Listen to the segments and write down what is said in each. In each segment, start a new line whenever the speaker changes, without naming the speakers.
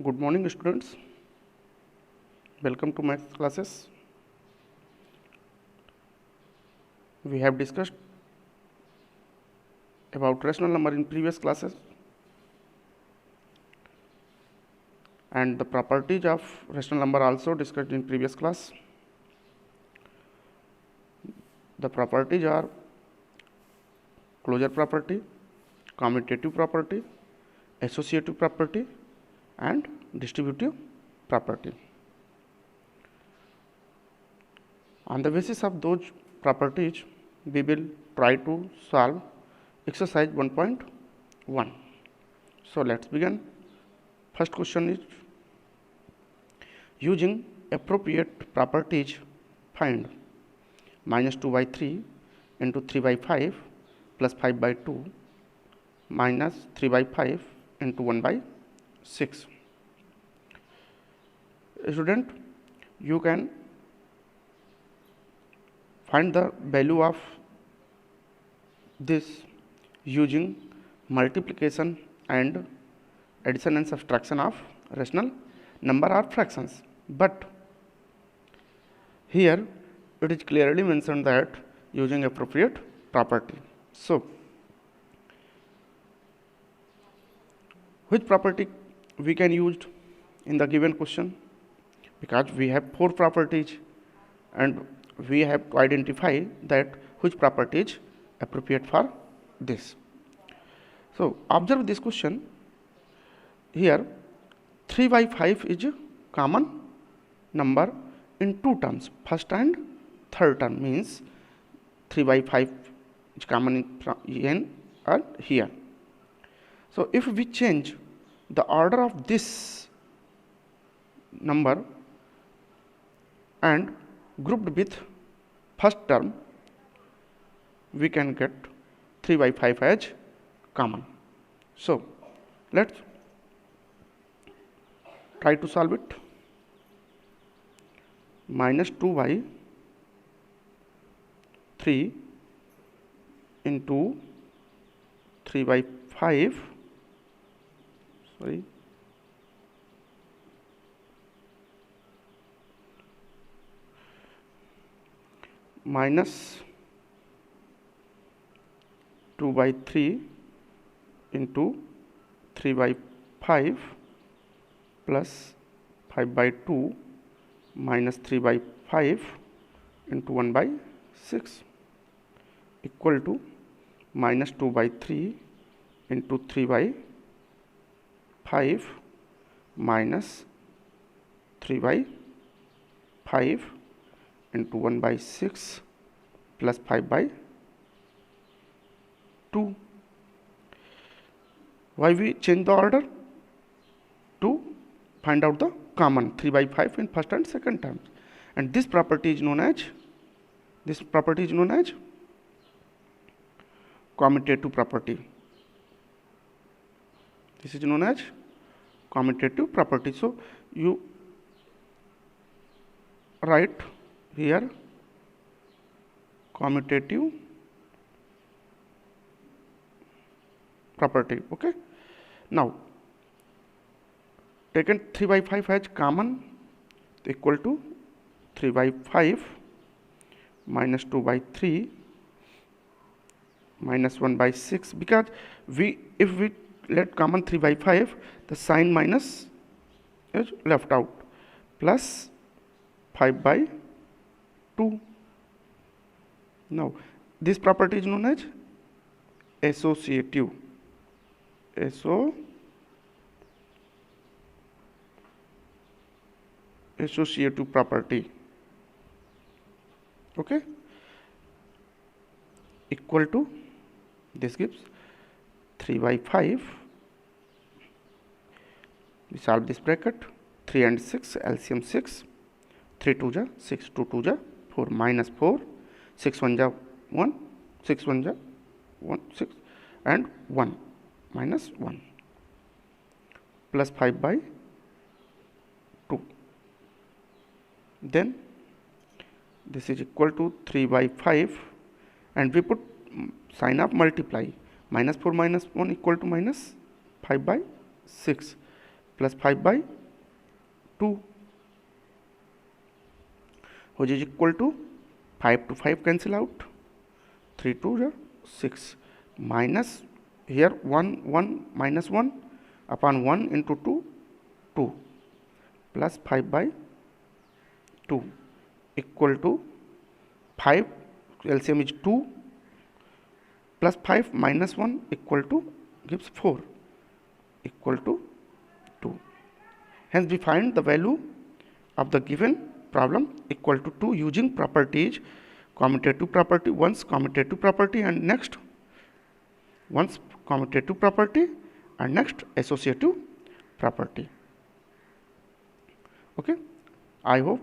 Good morning, students. Welcome to math classes. We have discussed about rational number in previous classes and the properties of rational number also discussed in previous class. The properties are closure property, commutative property, associative property and distributive property. On the basis of those properties, we will try to solve exercise 1.1. So let's begin. First question is, using appropriate properties, find minus 2 by 3 into 3 by 5 plus 5 by 2 minus 3 by 5 into 1 by 6. Student, you can find the value of this using multiplication and addition and subtraction of rational number or fractions. But here it is clearly mentioned that using appropriate property. So, which property we can use in the given question? Because we have 4 properties and we have to identify that which property is appropriate for this. So, observe this question. Here 3 by 5 is a common number in 2 terms. First and third term means 3 by 5 is common in and here. So, if we change the order of this number and grouped with first term, we can get 3 by 5 as common. So, let's try to solve it. Minus 2 by 3 into 3 by 5, minus 2 by 3 into 3 by 5 plus 5 by 2 minus 3 by 5 into 1 by 6 equal to minus 2 by 3 into 3 by 5 minus 3 by 5 into 1 by 6 plus 5 by 2. Why we change the order? To find out the common 3 by 5 in first and second terms. And this property is known as commutative property. This is known as commutative property. So, you write here commutative property. Okay. Now, taken 3 by 5 as common equal to 3 by 5 minus 2 by 3 minus 1 by 6, because if we let common 3 by 5, the sign minus is left out, plus 5 by 2. Now, this property is known as associative property. Okay, equal to, this gives 3 by 5, we solve this bracket, 3 and 6, LCM 6, 3 2 ja 6, 2 2 ja 4, minus 4, 6 1 ja 1, 6 1 ja 1, 6 and 1 minus 1 plus 5 by 2. Then this is equal to 3 by 5 and we put sign of multiply, minus 4 minus 1 equal to minus 5 by 6 plus 5 by 2, which is equal to 5 to 5 cancel out, 3 2 are 6, minus here 1 minus 1 upon 1 into 2, 2 plus 5 by 2 equal to 5, LCM is 2 plus 5 minus 1 equal to gives 4 equal to 2. Hence we find the value of the given problem equal to 2 using properties commutative property, once commutative property and next once commutative property and next associative property. Okay, I hope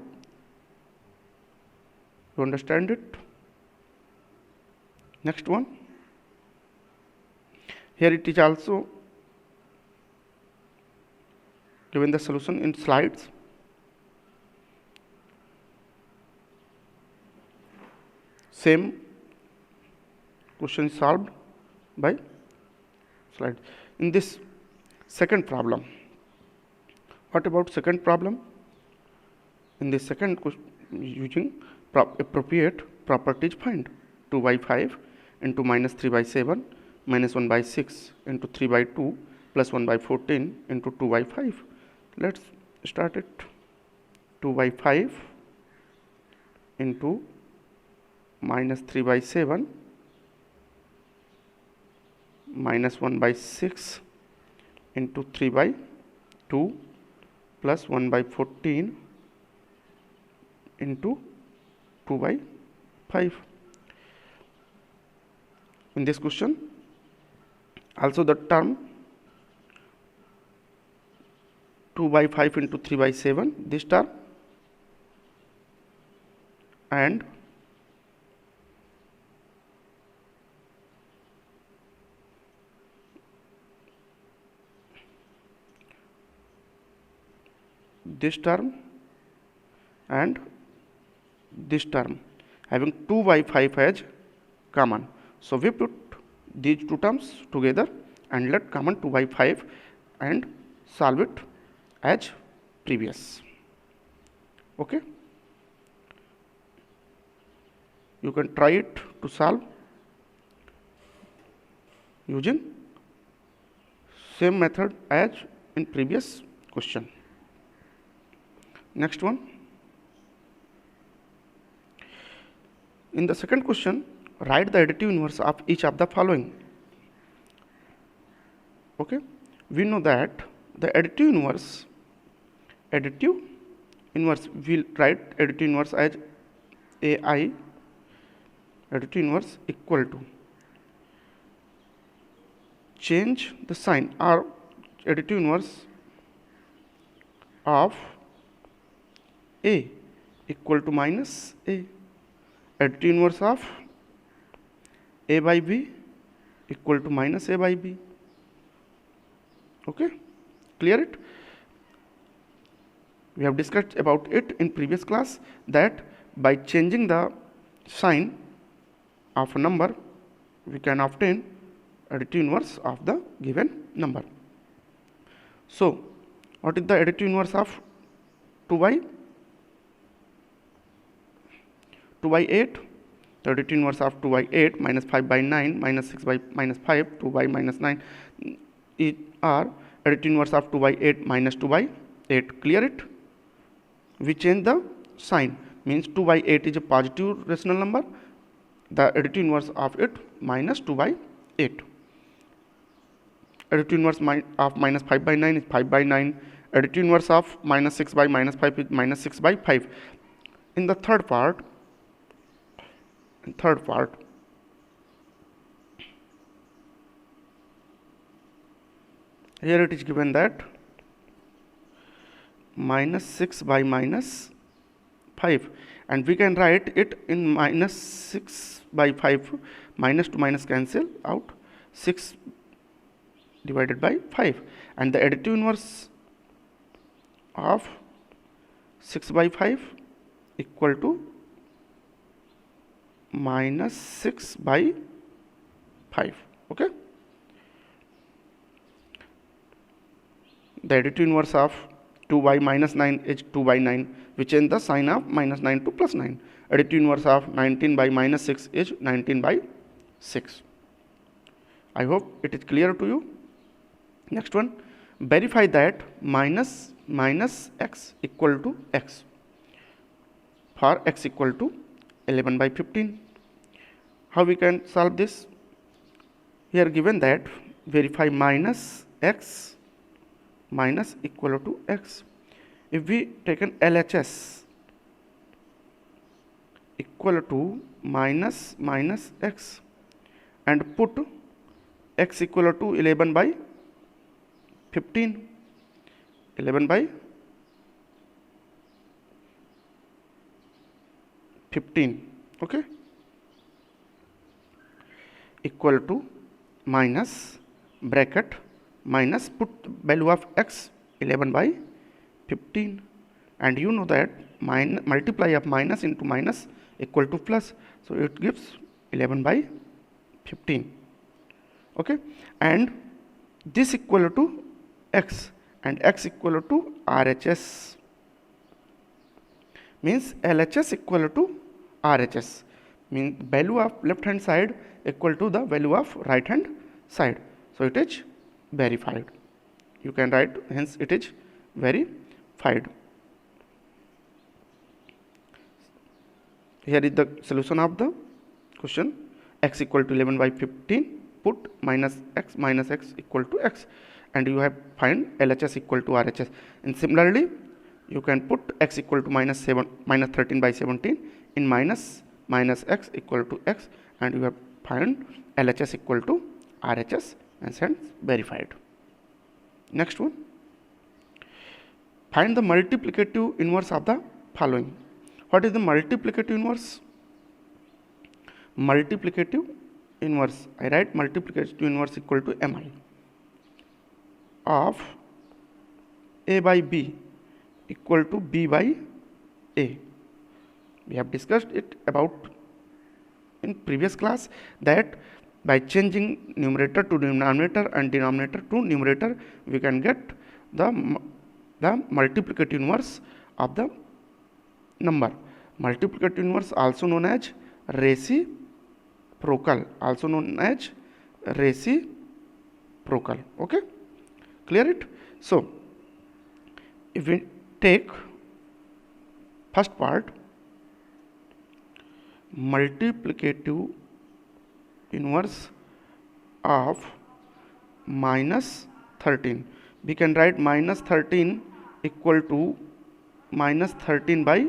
you understand it. Next one, here it is also given the solution in slides. Same question is solved by slide. In this second problem, what about second problem? In this second question, using appropriate properties, find 2 by 5 into minus 3 by 7 minus 1 by 6 into 3 by 2 plus 1 by 14 into 2 by 5. Let's start it. 2 by 5 into minus 3 by 7 minus 1 by 6 into 3 by 2 plus 1 by 14 into 2 by 5. In this question also the term 2 by 5 into 3 by 7, this term, and this term and this term having 2 by 5 as common. So we put these two terms together and let common 2 by 5 and solve it as previous. Okay, you can try it to solve using same method as in previous question. Next one, in the second question, write the additive inverse of each of the following. Okay, we know that the additive inverse will write additive inverse as AI additive inverse equal to change the sign or additive inverse of A equal to minus A, additive inverse of A by B equal to minus A by B. Okay, clear it? We have discussed about it in previous class that by changing the sign of a number we can obtain additive inverse of the given number. So what is the additive inverse of 2 by 8? The additive inverse of 2 by 8 minus 5 by 9 minus 6 by minus 5, 2 by minus 9 are additive inverse of 2 by 8 minus 2 by 8. Clear it? We change the sign, means 2 by 8 is a positive rational number, the additive inverse of it minus 2 by 8. Additive inverse of minus 5 by 9 is 5 by 9. Additive inverse of minus 6 by minus 5 is minus 6 by 5. In the third part, here it is given that minus 6 by minus 5, and we can write it in minus 6 by 5, minus to minus cancel out, 6 divided by 5, and the additive inverse of 6 by 5 equal to minus 6 by 5. Okay, the additive inverse of 2 by minus 9 is 2 by 9. We change the sign of minus 9 to plus 9. Additive inverse of 19 by minus 6 is 19 by 6. I hope it is clear to you. Next one, verify that minus x equal to x for x equal to 11 by 15. How we can solve this? Here given that verify minus x minus equal to x. If we take an LHS equal to minus x and put x equal to 11 by 15, 11 by 15, okay, equal to minus bracket minus put value of x 11 by 15, and you know that multiply of minus into minus equal to plus, so it gives 11 by 15, okay, and this equal to x and x equal to RHS, means LHS equal to RHS, means value of left hand side equal to the value of right hand side, so it is verified. You can write hence it is verified. Here is the solution of the question. X equal to 11 by 15, put minus x equal to x, and you have find LHS equal to RHS. And similarly you can put x equal to minus 13 by 17 in minus x equal to x, and you have find LHS equal to RHS, and hence verified. Next one, find the multiplicative inverse of the following. What is the multiplicative inverse? Multiplicative inverse, I write multiplicative inverse equal to mi of a by b equal to b by a. We have discussed it about in previous class that by changing numerator to denominator and denominator to numerator, we can get the multiplicative inverse of the number. Multiplicative inverse also known as reciprocal, okay, clear it? So if we take first part, multiplicative inverse of minus 13, we can write minus 13 equal to minus 13 by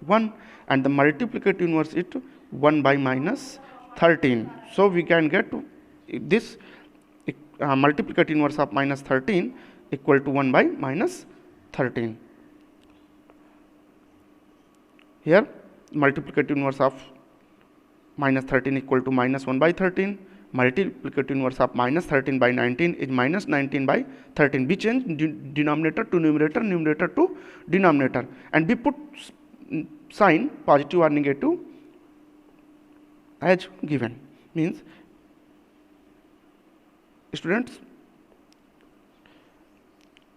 1, and the multiplicative inverse is 1 by minus 13. So we can get this multiplicative inverse of minus 13 equal to 1 by minus 13. Here multiplicative inverse of minus 13 equal to minus 1 by 13. Multiplicative inverse of minus 13 by 19 is minus 19 by 13. We change denominator to numerator, numerator to denominator, and we put sign positive or negative as given. Means students,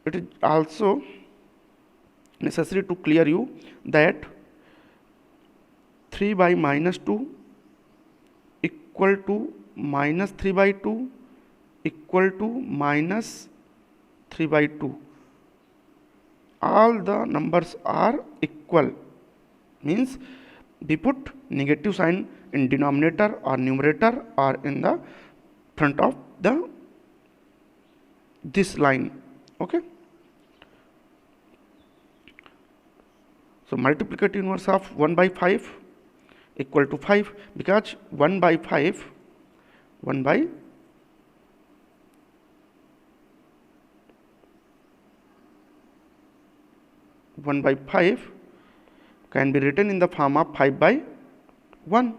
it is also necessary to clear you that 3 by minus 2 equal to minus 3 by 2 equal to minus 3 by 2. All the numbers are equal, means we put negative sign in denominator or numerator or in the front of the this line, okay. So multiplicative inverse of 1 by 5 equal to 5, because 1 by 5 can be written in the form of 5 by 1,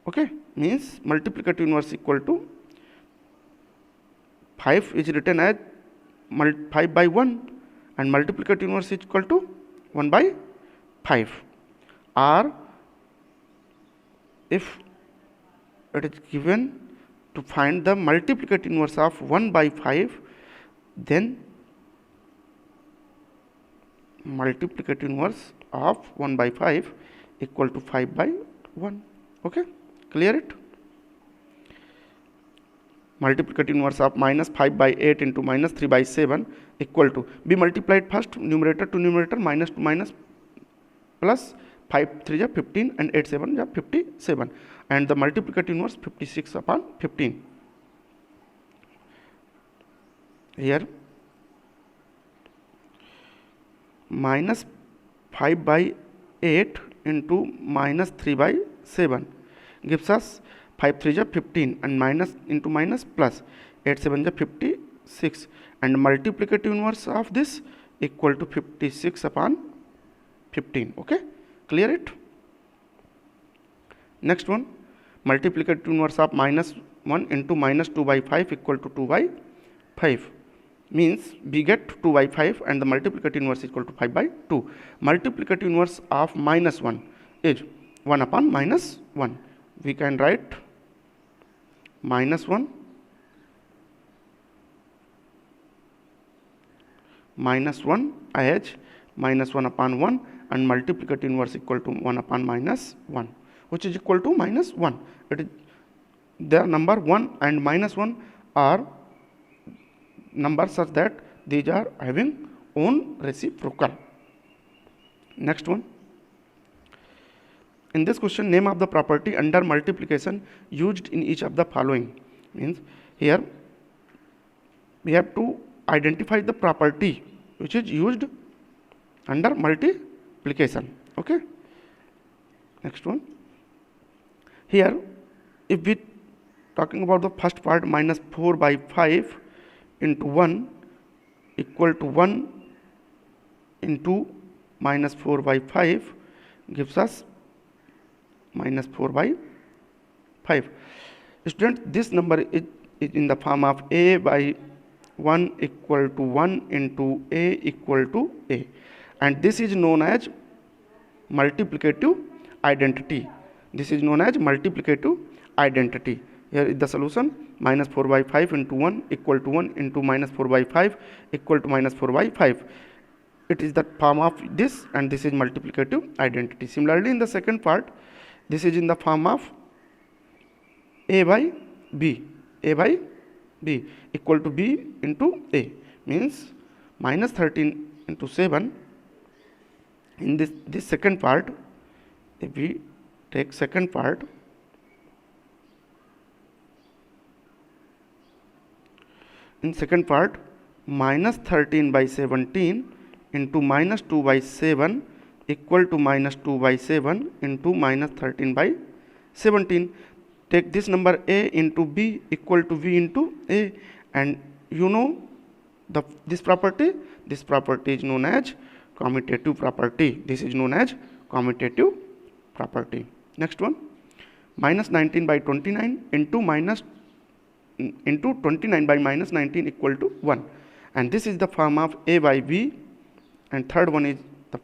okay, means multiplicative inverse equal to 5 is written as 5 by 1, and multiplicative inverse is equal to 1 by 5. Or if it is given to find the multiplicative inverse of 1 by 5, then multiplicative inverse of 1 by 5 equal to 5 by 1. Okay, clear it? Multiplicative inverse of minus 5 by 8 into minus 3 by 7 equal to, be multiplied first, numerator to numerator, minus to minus, plus 5 3 is 15 and 8 7 is 57, and the multiplicative inverse 56 upon 15. Here minus 5 by 8 into minus 3 by 7 gives us 5 3 is 15 and minus into minus plus 8 7 is 56, and multiplicative inverse of this equal to 56 upon 15. Okay, clear it? Next one, multiplicative inverse of minus 1 into minus 2 by 5 equal to 2 by 5, means we get 2 by 5 and the multiplicative inverse is equal to 5 by 2. Multiplicative inverse of minus 1 is 1 upon minus 1. We can write minus 1 as minus 1 upon 1, and multiplicative inverse equal to 1 upon minus 1, which is equal to minus 1. It is their number 1 and minus 1 are numbers such that these are having own reciprocal. Next one, in this question, name of the property under multiplication used in each of the following. Means here we have to identify the property which is used under multiplication. Okay, next one, here if we talking about the first part, minus 4 by 5 into 1 equal to 1 into minus 4 by 5 gives us minus 4 by 5. Student, this number is in the form of a by 1 equal to 1 into a equal to a, and this is known as multiplicative identity. This is known as multiplicative identity. Here is the solution, minus 4 by 5 into 1 equal to 1 into minus 4 by 5 equal to minus 4 by 5. It is the form of this, and this is multiplicative identity. Similarly, in the second part, this is in the form of a by b equal to b into a, means minus 13 into 7. In this second part, if we take second part, in second part, minus 13 by 17 into minus 2 by 7 equal to minus 2 by 7 into minus 13 by 17. Take this number a into b equal to v into a, and you know this property is known as commutative property. This is known as commutative property. Next one, minus 19 by 29 into 29 by minus 19 equal to 1, and this is the form of a by b, and third one is in the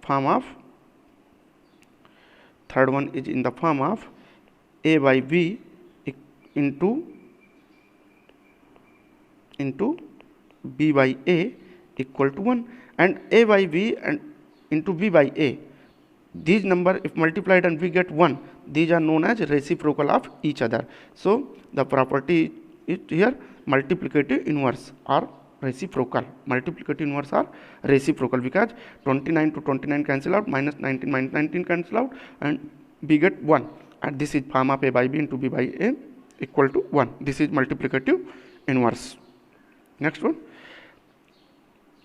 form of a by b into b by a equal to 1, and a by b and into b by a, these number if multiplied and we get 1, these are known as reciprocal of each other. So the property is here multiplicative inverse or reciprocal. Multiplicative inverse are reciprocal, because 29 to 29 cancel out, minus 19 minus 19 cancel out, and we get 1, and this is form of a by b into b by a equal to 1. This is multiplicative inverse. Next one,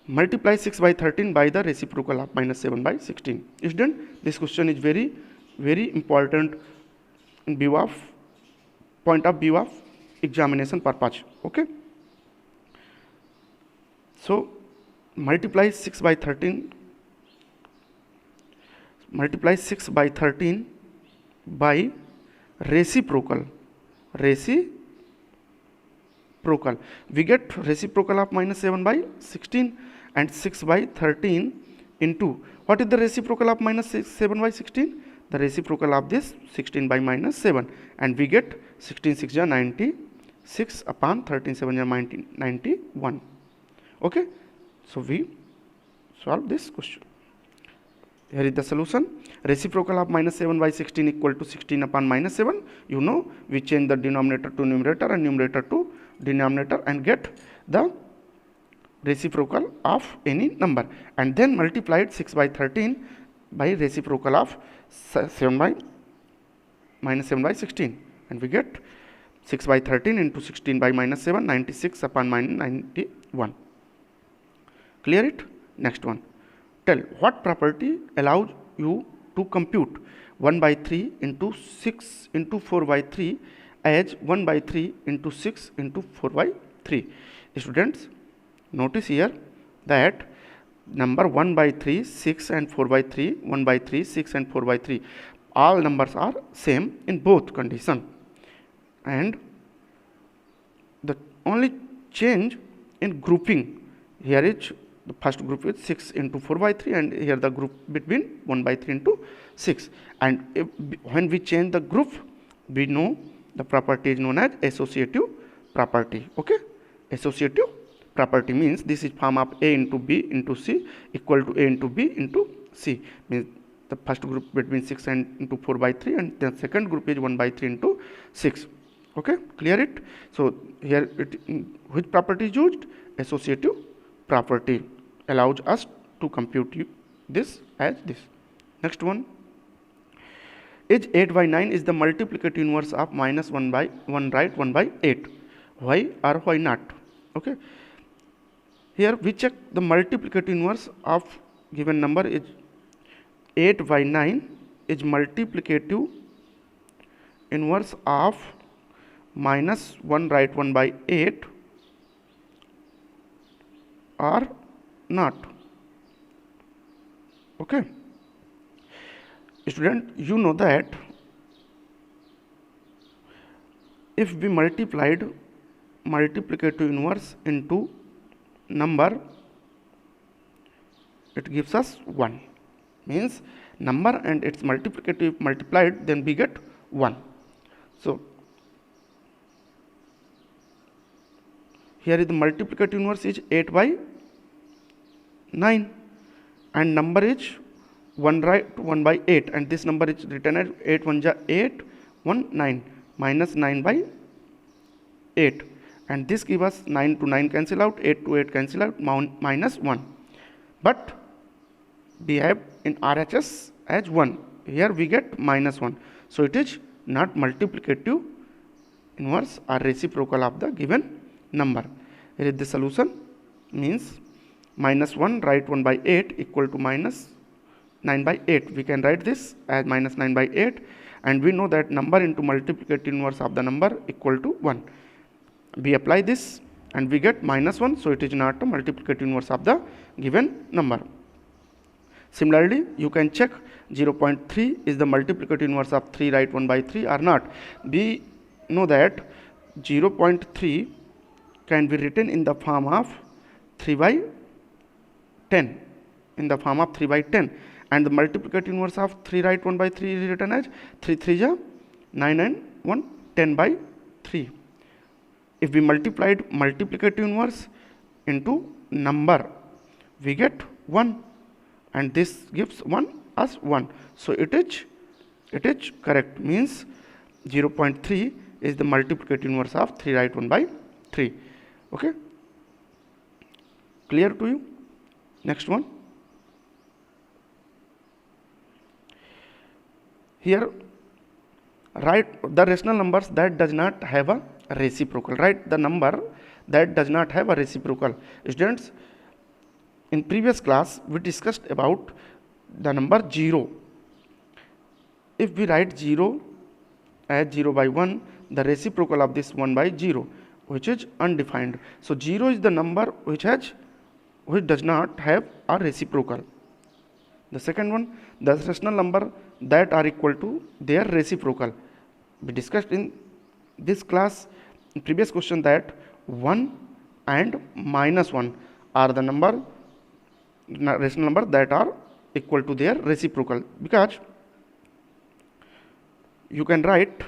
multiply 6 by 13 by the reciprocal of minus 7 by 16. Student, this question is very very important in view of point of view of examination purpose. Okay, so multiply 6 by 13 by reciprocal. We get reciprocal of minus 7 by 16, and 6 by 13 into, what is the reciprocal of minus 7 by 16? The reciprocal of this 16 by minus 7, and we get 16 6 is 96 upon 13 7 is 91. Okay, so we solve this question. Here is the solution. Reciprocal of minus 7 by 16 equal to 16 upon minus 7. You know, we change the denominator to numerator and numerator to denominator and get the reciprocal of any number, and then multiplied 6 by 13 by reciprocal of 7 by minus 7 by 16, and we get 6 by 13 into 16 by minus 7, 96 upon minus 91. Clear it? Next one. Tell what property allows you to compute 1 by 3 into 6 into 4 by 3 as 1 by 3 into 6 into 4 by 3. Students, notice here that number 1 by 3, 6 and 4 by 3, 1 by 3, 6 and 4 by 3, all numbers are same in both condition, and the only change in grouping here is the first group is 6 into 4 by 3, and here the group between 1 by 3 into 6, and when we change the group, we know the property is known as associative property. Okay, associative property means this is form of A into B into C equal to A into B into C, means the first group between 6 and into 4 by 3, and the second group is 1 by 3 into 6. Okay, clear it? So here which property is used? Associative property allows us to compute this as this. Next one. Is 8 by 9 is the multiplicative inverse of minus 1 by 1, right? 1 by 8. Why or why not? Okay. Here we check the multiplicative inverse of given number is 8 by 9 is multiplicative inverse of minus 1, right? 1 by 8 or not. Okay. Student, you know that if we multiplied multiplicative inverse into number, it gives us 1, means number and its multiplicative multiplied, then we get 1. So here is the multiplicative inverse is 8 by 9 and number is 1, right? 1 by 8, and this number is written as 8 1 ja 8 1 9 minus 9 by 8, and this gives us 9 to 9 cancel out, 8 to 8 cancel out, minus 1, but we have in RHS as 1, here we get minus 1, so it is not multiplicative inverse or reciprocal of the given number. Here is the solution, means minus 1, write 1 by 8 equal to minus 9 by 8. We can write this as minus 9 by 8, and we know that number into multiplicative inverse of the number equal to 1. We apply this and we get minus 1, so it is not a multiplicative inverse of the given number. Similarly, you can check 0.3 is the multiplicative inverse of 3, right? 1 by 3 or not. We know that 0.3 can be written in the form of 3 by 10, in the form of 3 by 10, and the multiplicative inverse of 3, right? 1 by 3 is written as 3 3 ja 9 and 1 10 by 3. If we multiplied multiplicative inverse into number, we get 1, and this gives 1 as 1, so it is correct, means 0.3 is the multiplicative inverse of 3, right? 1 by 3. Okay, clear to you? Next one. Here write the rational numbers that does not have a reciprocal. Write the number that does not have a reciprocal. Students, in previous class we discussed about the number 0. If we write 0 as 0 by 1, the reciprocal of this 1 by 0, which is undefined. So 0 is the number which does not have a reciprocal. The second one, the rational number that are equal to their reciprocal. We discussed in this class, in previous question, that 1 and minus 1 are the rational number that are equal to their reciprocal, because you can write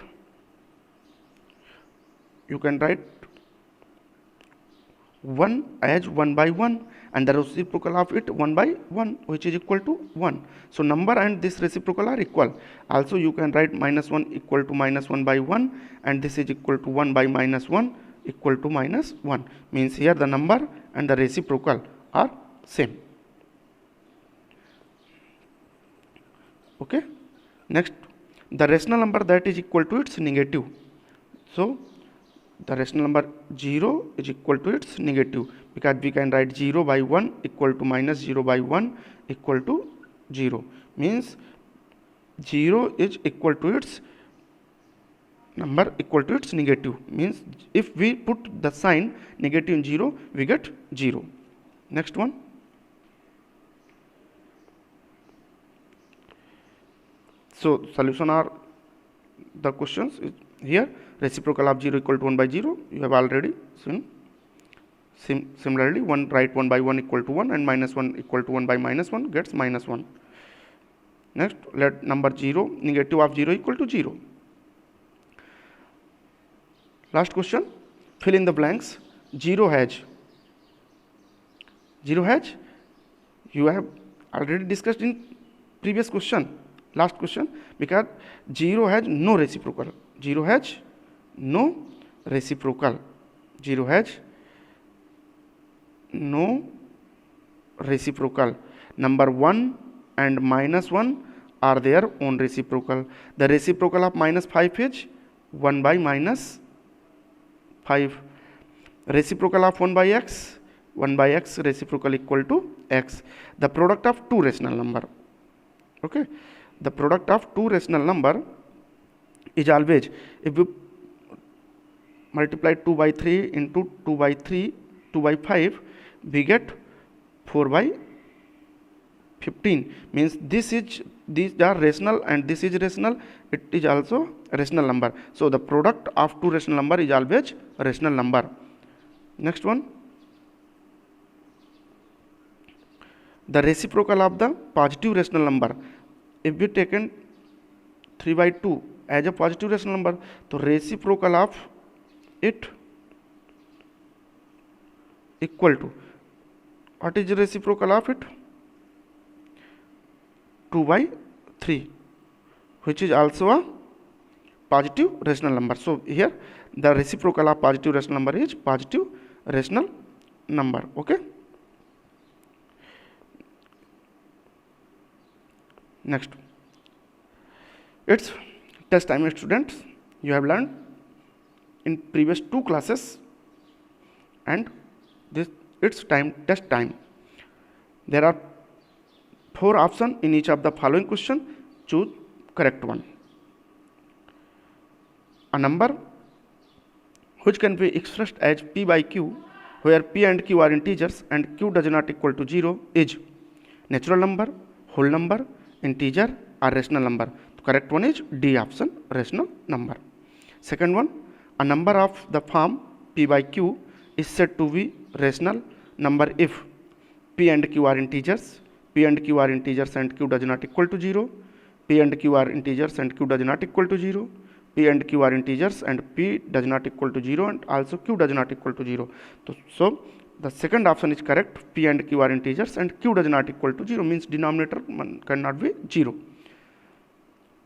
1 as 1 by 1 and the reciprocal of it 1 by 1, which is equal to 1. So number and this reciprocal are equal. Also you can write minus 1 equal to minus 1 by 1, and this is equal to 1 by minus 1 equal to minus 1. Means here the number and the reciprocal are same. Okay. Next, the rational number that is equal to its negative. So the rational number 0 is equal to its negative, because we can write 0 by 1 equal to minus 0 by 1 equal to 0. Means 0 is equal to its number equal to its negative. Means if we put the sign negative in 0, we get 0. Next one. So solution are the questions is here. Reciprocal of 0 equal to 1 by 0, you have already seen. Similarly, write 1 by 1 equal to 1, and minus 1 equal to 1 by minus 1 gets minus 1. Next, let number 0, negative of 0 equal to 0. Last question, fill in the blanks. 0 has, you have already discussed in previous question, last question, because 0 has no reciprocal. 0 has no reciprocal. 0 has no reciprocal. Number 1 and minus 1 are their own reciprocal. The reciprocal of minus 5 is 1 by minus 5. Reciprocal of 1 by x, 1 by x reciprocal equal to x. The product of two rational number. Okay. The product of two rational number is always, if we multiply 2 by 3 into 2 by 3, 2 by 5, we get 4 by 15. Means these are rational and this is rational, it is also a rational number. So the product of two rational number is always a rational number. Next one, the reciprocal of the positive rational number. If we taken 3 by 2 as a positive rational number, so reciprocal of it equal to, what is the reciprocal of it? 2 by 3, which is also a positive rational number. So here the reciprocal of positive rational number is positive rational number. Okay. Next, it's test time, students. You have learned in previous two classes, and this it's test time. There are 4 options in each of the following question. Choose correct one. A number which can be expressed as p by q, where p and q are integers and q does not equal to 0, is natural number, whole number, integer, or rational number. The correct one is D option, rational number. Second one, a number of the form p by q is said to be rational number if p and q are integers, p and q are integers and q does not equal to 0, p and q are integers and q does not equal to 0, p and q are integers and p does not equal to 0, and also q does not equal to 0. So the second option is correct. P and q are integers and q does not equal to 0, means denominator cannot be 0.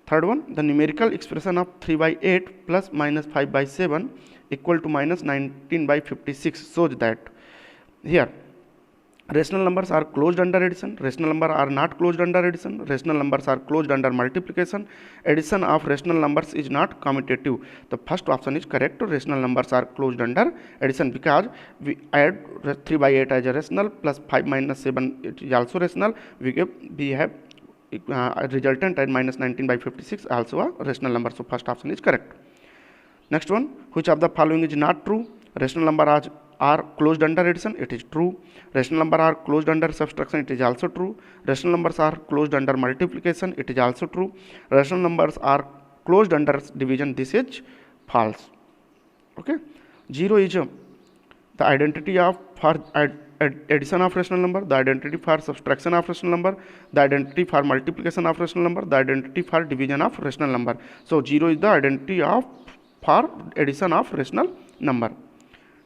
Third one, the numerical expression of 3 by 8 plus minus 5 by 7 equal to minus 19 by 56 shows that here rational numbers are closed under addition, rational numbers are not closed under addition, rational numbers are closed under multiplication, addition of rational numbers is not commutative. The first option is correct. Rational numbers are closed under addition, because we add 3 by 8 as a rational plus 5 minus 7 it is also rational. We have resultant as minus 19 by 56 also a rational number. So first option is correct. Next one, which of the following is not true? Rational numbers are closed under addition, it is true. Rational numbers are closed under subtraction, it is also true. Rational numbers are closed under multiplication, it is also true. Rational numbers are closed under division, this is false. Okay. 0 is the identity of for addition of rational number, the identity for subtraction of rational number, the identity for multiplication of rational number, the identity for division of rational number. So 0 is the identity of for addition of rational number.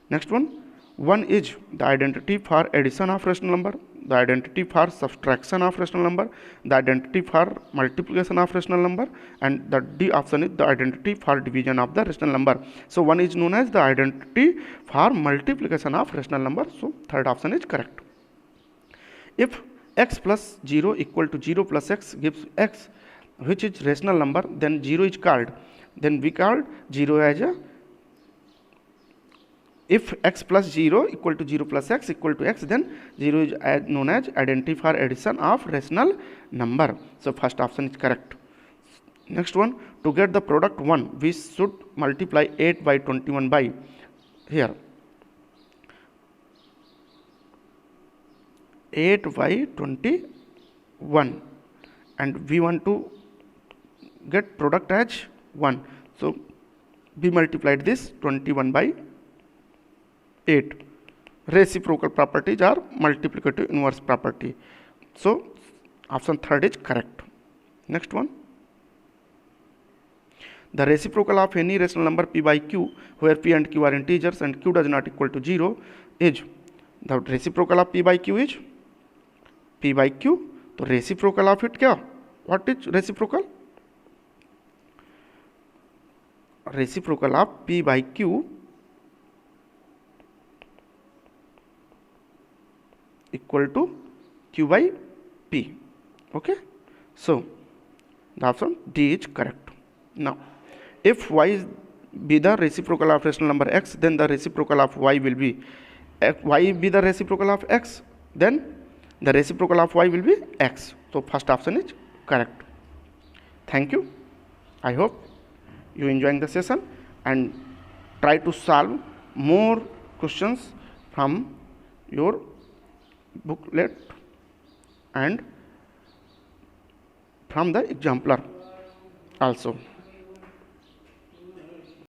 Next one, One is the identity for addition of rational number, the identity for subtraction of rational number, the identity for multiplication of rational number, and the D option is the identity for division of the rational number. So one is known as the identity for multiplication of rational number. So third option is correct. If x plus 0 equal to 0 plus x gives x, which is rational number, then 0 is called. Then we called 0 as a, if x plus 0 equal to 0 plus x equal to x, then 0 is known as identity for addition of rational number. So first option is correct. Next one, to get the product 1, we should multiply 8 by 21 by, here 8 by 21, and we want to get product as 1. So we multiplied this 21 by 8. Reciprocal properties are multiplicative inverse property. So option third is correct. Next one, the reciprocal of any rational number p by q, where p and q are integers and q does not equal to 0, is, the reciprocal of p by q is p by q. तो reciprocal of it क्या, what is reciprocal? Reciprocal of p by q equal to q by p. Okay, so the option D is correct. Now if y is be the reciprocal of rational number x, then the reciprocal of y will be, y be the reciprocal of x, then the reciprocal of y will be x. So first option is correct. Thank you. I hope you enjoying the session and try to solve more questions from your booklet and from the exemplar also.